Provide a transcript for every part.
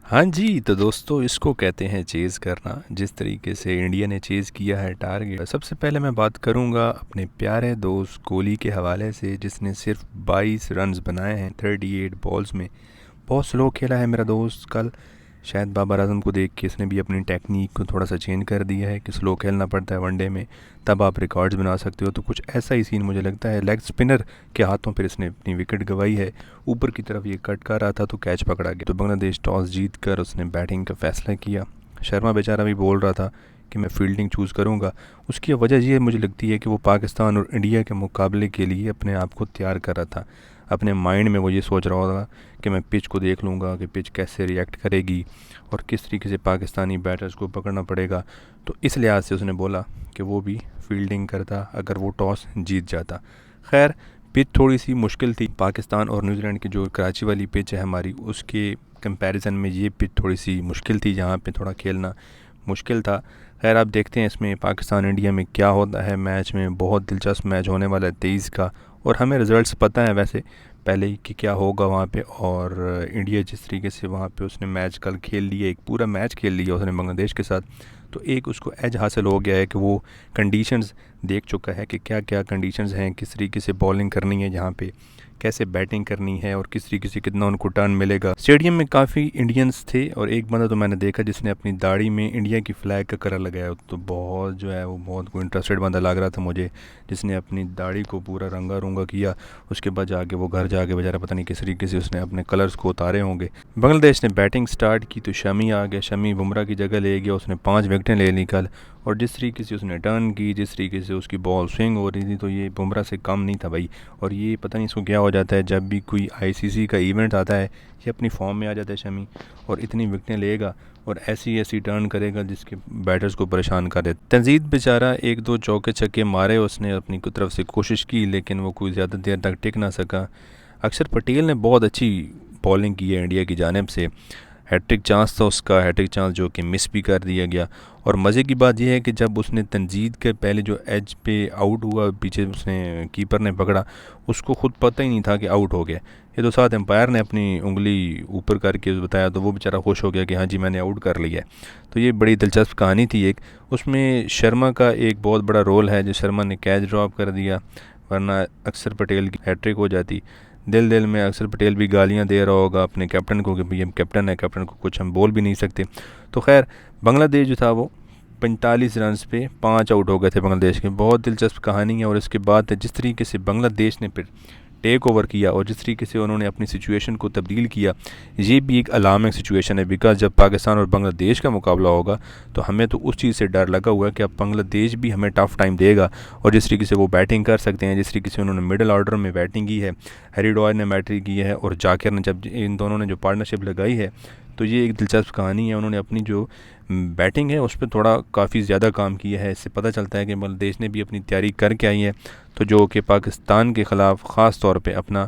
हाँ जी, तो दोस्तों इसको कहते हैं चेज़ करना। जिस तरीके से इंडिया ने चेज़ किया है टारगेट, सबसे पहले मैं बात करूँगा अपने प्यारे दोस्त कोहली के हवाले से, जिसने सिर्फ 22 रन्स बनाए हैं 38 बॉल्स में। बहुत स्लो खेला है मेरा दोस्त कल। शायद बाबर आजम को देख के इसने भी अपनी टेक्निक को थोड़ा सा चेंज कर दिया है कि स्लो खेलना पड़ता है वनडे में, तब आप रिकॉर्ड्स बना सकते हो। तो कुछ ऐसा ही सीन मुझे लगता है। लेग स्पिनर के हाथों फिर इसने अपनी विकेट गंवाई है। ऊपर की तरफ ये कट कर रहा था तो कैच पकड़ा गया। तो बांग्लादेश टॉस जीत कर उसने बैटिंग का फैसला किया। शर्मा बेचारा भी बोल रहा था कि मैं फील्डिंग चूज़ करूँगा। उसकी वजह ये मुझे लगती है कि वो पाकिस्तान और इंडिया के मुकाबले के लिए अपने आप को तैयार कर रहा था। अपने माइंड में वो ये सोच रहा होगा कि मैं पिच को देख लूँगा कि पिच कैसे रिएक्ट करेगी और किस तरीके से पाकिस्तानी बैटर्स को पकड़ना पड़ेगा। तो इस लिहाज से उसने बोला कि वो भी फील्डिंग करता अगर वो टॉस जीत जाता। खैर, पिच थोड़ी सी मुश्किल थी। पाकिस्तान और न्यूजीलैंड की जो कराची वाली पिच है हमारी, उसके कंपैरिजन में ये पिच थोड़ी सी मुश्किल थी, जहाँ पे थोड़ा खेलना मुश्किल था। खैर, आप देखते हैं इसमें पाकिस्तान इंडिया में क्या होता है। मैच में बहुत दिलचस्प मैच होने वाला है 23 का, और हमें रिज़ल्ट्स पता है वैसे पहले ही कि क्या होगा वहाँ पे। और इंडिया जिस तरीके से वहाँ पे उसने मैच कल खेल लिया, एक पूरा मैच खेल लिया उसने बांग्लादेश के साथ, तो एक उसको एज हासिल हो गया है कि वो कंडीशंस देख चुका है कि क्या क्या कंडीशंस हैं, किस तरीके से बॉलिंग करनी है, जहाँ पे कैसे बैटिंग करनी है और किस तरीके से कितना उनको टर्न मिलेगा। स्टेडियम में काफ़ी इंडियंस थे और एक बंदा तो मैंने देखा जिसने अपनी दाढ़ी में इंडिया की फ़्लैग का कलर लगाया। तो बहुत जो है वो बहुत कोई इंटरेस्टेड बंदा लग रहा था मुझे, जिसने अपनी दाढ़ी को पूरा रंगा रूंगा किया। उसके बाद जाके वो घर जाके बेचारा पता नहीं किस तरीके से उसने अपने कलर्स को उतारे होंगे। बांग्लादेश ने बैटिंग स्टार्ट की तो शमी आ गया। शमी बुमराह की जगह ले गया। उसने 5 विकेटें ले ली कल, और जिस तरीके से उसने टर्न की, जिस तरीके से उसकी बॉल स्विंग हो रही थी, तो ये बुमराह से कम नहीं था भाई। और ये पता नहीं इसको क्या हो जाता है, जब भी कोई आईसीसी का इवेंट आता है ये अपनी फॉर्म में आ जाता है शमी, और इतनी विकेटें लेगा और ऐसी ऐसी टर्न करेगा जिसके बैटर्स को परेशान कर दे। तंजीद बेचारा एक दो चौके छक्के मारे उसने, अपनी तरफ से कोशिश की, लेकिन वो कोई ज़्यादा देर तक टिक ना सका। अक्षर पटेल ने बहुत अच्छी बॉलिंग की है इंडिया की जानिब से। हैट्रिक चांस था उसका, हैट्रिक चांस जो कि मिस भी कर दिया गया। और मज़े की बात यह है कि जब उसने तंजीद के पहले जो एज पे आउट हुआ, पीछे उसने कीपर ने पकड़ा, उसको ख़ुद पता ही नहीं था कि आउट हो गया। ये तो साथ एम्पायर ने अपनी उंगली ऊपर करके बताया, तो वो बेचारा खुश हो गया कि हाँ जी मैंने आउट कर लिया है। तो ये बड़ी दिलचस्प कहानी थी एक। उसमें शर्मा का एक बहुत बड़ा रोल है, जो शर्मा ने कैच ड्रॉप कर दिया, वरना अक्षर पटेल की हैट्रिक हो जाती। दिल दिल में अक्षर पटेल भी गालियां दे रहा होगा अपने कैप्टन को कि भाई हम कैप्टन है, कैप्टन को कुछ हम बोल भी नहीं सकते। तो खैर, बांग्लादेश जो था वो 45 रन्स पे 5 आउट हो गए थे बांग्लादेश के। बहुत दिलचस्प कहानी है। और इसके बाद जिस तरीके से बांग्लादेश ने फिर टेक ओवर किया और जिस तरीके से उन्होंने अपनी सिचुएशन को तब्दील किया, ये भी एक अलार्मिंग सिचुएशन है। बिकॉज जब पाकिस्तान और बांग्लादेश का मुकाबला होगा तो हमें तो उस चीज़ से डर लगा हुआ है कि अब बांग्लादेश भी हमें टफ़ टाइम देगा। और जिस तरीके से वो बैटिंग कर सकते हैं, जिस तरीके से उन्होंने मिडिल ऑर्डर में बैटिंग की है, हैरी डॉय ने बैटिंग की है और जाकिर ने, जब इन दोनों ने जो पार्टनरशिप लगाई है, तो ये एक दिलचस्प कहानी है। उन्होंने अपनी जो बैटिंग है उस पर थोड़ा काफ़ी ज़्यादा काम किया है। इससे पता चलता है कि बांग्लादेश ने भी अपनी तैयारी करके आई है, तो जो कि पाकिस्तान के ख़िलाफ़ ख़ास तौर पे अपना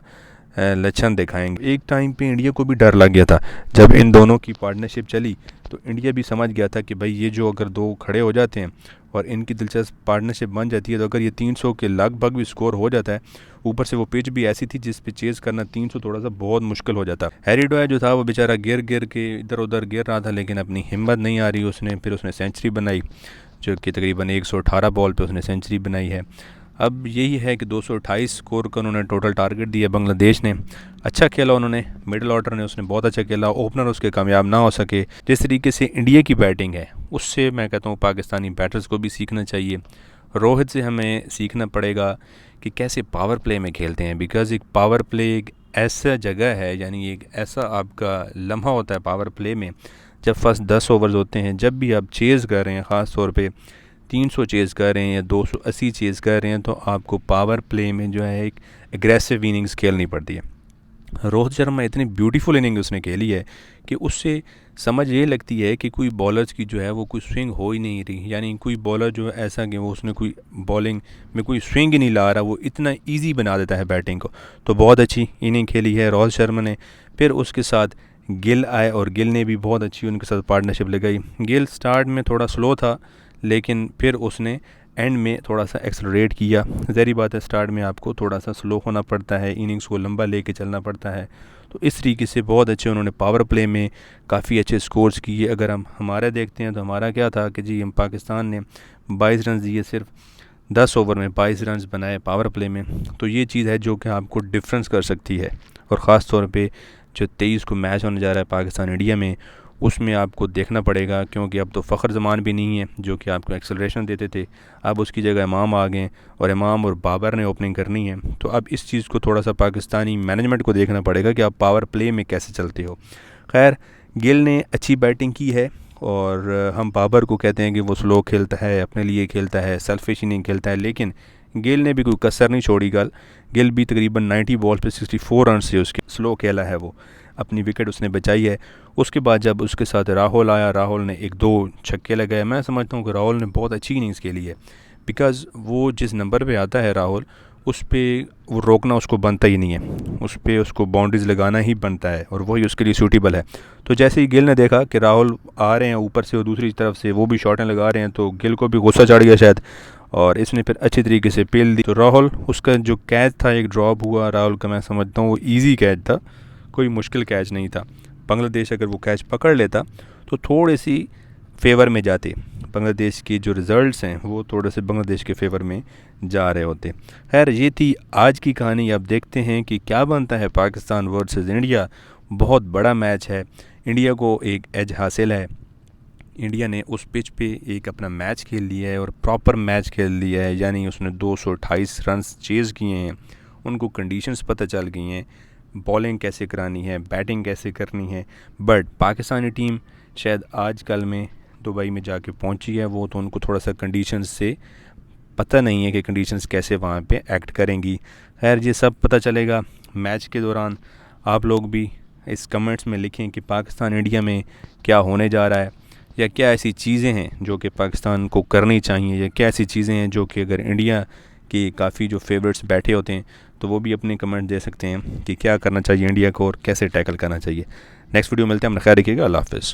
लक्षण दिखाएंगे। एक टाइम पे इंडिया को भी डर लग गया था जब इन दोनों की पार्टनरशिप चली, तो इंडिया भी समझ गया था कि भाई ये जो अगर दो खड़े हो जाते हैं और इनकी दिलचस्प पार्टनरशिप बन जाती है, तो अगर ये 300 के लगभग भी स्कोर हो जाता है, ऊपर से वो पिच भी ऐसी थी जिस पे चेज़ करना 300 थोड़ा सा बहुत मुश्किल हो जाता। हैरी डॉय जो था वो बेचारा गिर गिर के इधर उधर गिर रहा था, लेकिन अपनी हिम्मत नहीं आ रही उसने। फिर उसने सेंचुरी बनाई, जो कि तकरीबन 118 बॉल पे उसने सेंचुरी बनाई है। अब यही है कि 228 स्कोर का उन्होंने टोटल टारगेट दिया। बांग्लादेश ने अच्छा खेला, उन्होंने मिडिल ऑर्डर ने उसने बहुत अच्छा खेला, ओपनर उसके कामयाब ना हो सके। जिस तरीके से इंडिया की बैटिंग है उससे मैं कहता हूँ पाकिस्तानी बैटर्स को भी सीखना चाहिए। रोहित से हमें सीखना पड़ेगा कि कैसे पावर प्ले में खेलते हैं। बिकॉज़ एक पावर प्ले एक ऐसा जगह है, यानी एक ऐसा आपका लम्हा होता है पावर प्ले में, जब फर्स्ट 10 ओवर्स होते हैं, जब भी आप चेज़ कर रहे हैं, ख़ास तौर पे 300 चेज़ कर रहे हैं या 280 चेज़ कर रहे हैं, तो आपको पावर प्ले में जो है एक एग्रेसिव इनिंग्स खेलनी पड़ती है। रोहित शर्मा इतनी ब्यूटीफुल इनिंग उसने खेली है कि उससे समझ ये लगती है कि कोई बॉलर्स की जो है वो कोई स्विंग हो ही नहीं रही। यानी कोई बॉलर जो है ऐसा कि वो उसने कोई बॉलिंग में कोई स्विंग ही नहीं ला रहा, वो इतना इजी बना देता है बैटिंग को। तो बहुत अच्छी इनिंग खेली है रोहित शर्मा ने। फिर उसके साथ गिल आए और गिल ने भी बहुत अच्छी उनके साथ पार्टनरशिप लगाई। गिल स्टार्ट में थोड़ा स्लो था, लेकिन फिर उसने एंड में थोड़ा सा एक्सलरेट किया। ज़ाहिर बात है स्टार्ट में आपको थोड़ा सा स्लो होना पड़ता है, इनिंग्स को लंबा लेके चलना पड़ता है। तो इस तरीके से बहुत अच्छे उन्होंने पावर प्ले में काफ़ी अच्छे स्कोर्स किए। अगर हम हमारा देखते हैं तो हमारा क्या था कि जी हम पाकिस्तान ने 22 रन दिए, सिर्फ 10 ओवर में 22 रन बनाए पावर प्ले में। तो ये चीज़ है जो कि आपको डिफरेंस कर सकती है। और ख़ास तौर पे जो 23 को मैच होने जा रहा है पाकिस्तान इंडिया में, उसमें आपको देखना पड़ेगा, क्योंकि अब तो फ़खर जमान भी नहीं है जो कि आपको एक्सेलरेशन देते थे। अब उसकी जगह इमाम आ गए और इमाम और बाबर ने ओपनिंग करनी है। तो अब इस चीज़ को थोड़ा सा पाकिस्तानी मैनेजमेंट को देखना पड़ेगा कि आप पावर प्ले में कैसे चलते हो। खैर, गिल ने अच्छी बैटिंग की है और हम बाबर को कहते हैं कि वो स्लो खेलता है, अपने लिए खेलता है, सेल्फिश नहीं खेलता है, लेकिन गिल ने भी कोई कसर नहीं छोड़ी। गिल भी तकरीबन 90 बॉल पे 64 रन से उसके स्लो खेला है, वो अपनी विकेट उसने बचाई है। उसके बाद जब उसके साथ राहुल आया, राहुल ने 1-2 छक्के लगाए। मैं समझता हूँ कि राहुल ने बहुत अच्छी इनिंग्स खेली है, बिकॉज़ वो जिस नंबर पे आता है राहुल, उस पर वो रोकना उसको बनता ही नहीं है, उस पर उसको बाउंड्रीज लगाना ही बनता है और वही उसके लिए सूटेबल है। तो जैसे ही गिल ने देखा कि राहुल आ रहे हैं ऊपर से और दूसरी तरफ से वो भी शॉटें लगा रहे हैं, तो गिल को भी गुस्सा चढ़ गया शायद, और इसने फिर अच्छी तरीके से पेल दी। तो राहुल, उसका जो कैच था एक ड्रॉप हुआ राहुल का, मैं समझता हूँ वो ईजी कैच था, कोई मुश्किल कैच नहीं था। बांग्लादेश अगर वो कैच पकड़ लेता तो थोड़ी सी फेवर में जाते, बांग्लादेश की जो रिज़ल्ट्स हैं वो थोड़े से बांग्लादेश के फेवर में जा रहे होते। खैर, ये थी आज की कहानी। अब देखते हैं कि क्या बनता है पाकिस्तान वर्सेस इंडिया। बहुत बड़ा मैच है, इंडिया को एक एज हासिल है। इंडिया ने उस पिच पे एक अपना मैच खेल लिया है और प्रॉपर मैच खेल लिया है, यानी उसने 228 रन चेज़ किए हैं। उनको कंडीशंस पता चल गई हैं, बॉलिंग कैसे करानी है, बैटिंग कैसे करनी है। बट पाकिस्तानी टीम शायद आज कल में दुबई में जाके पहुंची है, वो तो उनको थोड़ा सा कंडीशंस से पता नहीं है कि कंडीशंस कैसे वहाँ पे एक्ट करेंगी। खैर, ये सब पता चलेगा मैच के दौरान। आप लोग भी इस कमेंट्स में लिखें कि पाकिस्तान इंडिया में क्या होने जा रहा है, या क्या ऐसी चीज़ें हैं जो कि पाकिस्तान को करनी चाहिए, या क्या ऐसी चीज़ें हैं जो कि अगर इंडिया के काफ़ी जो फेवरेट्स बैठे होते हैं तो वो भी अपने कमेंट दे सकते हैं कि क्या करना चाहिए इंडिया को और कैसे टैकल करना चाहिए। नेक्स्ट वीडियो मिलते हैं, अपना ख्याल रखिएगा। अल्लाह हाफ़िज़।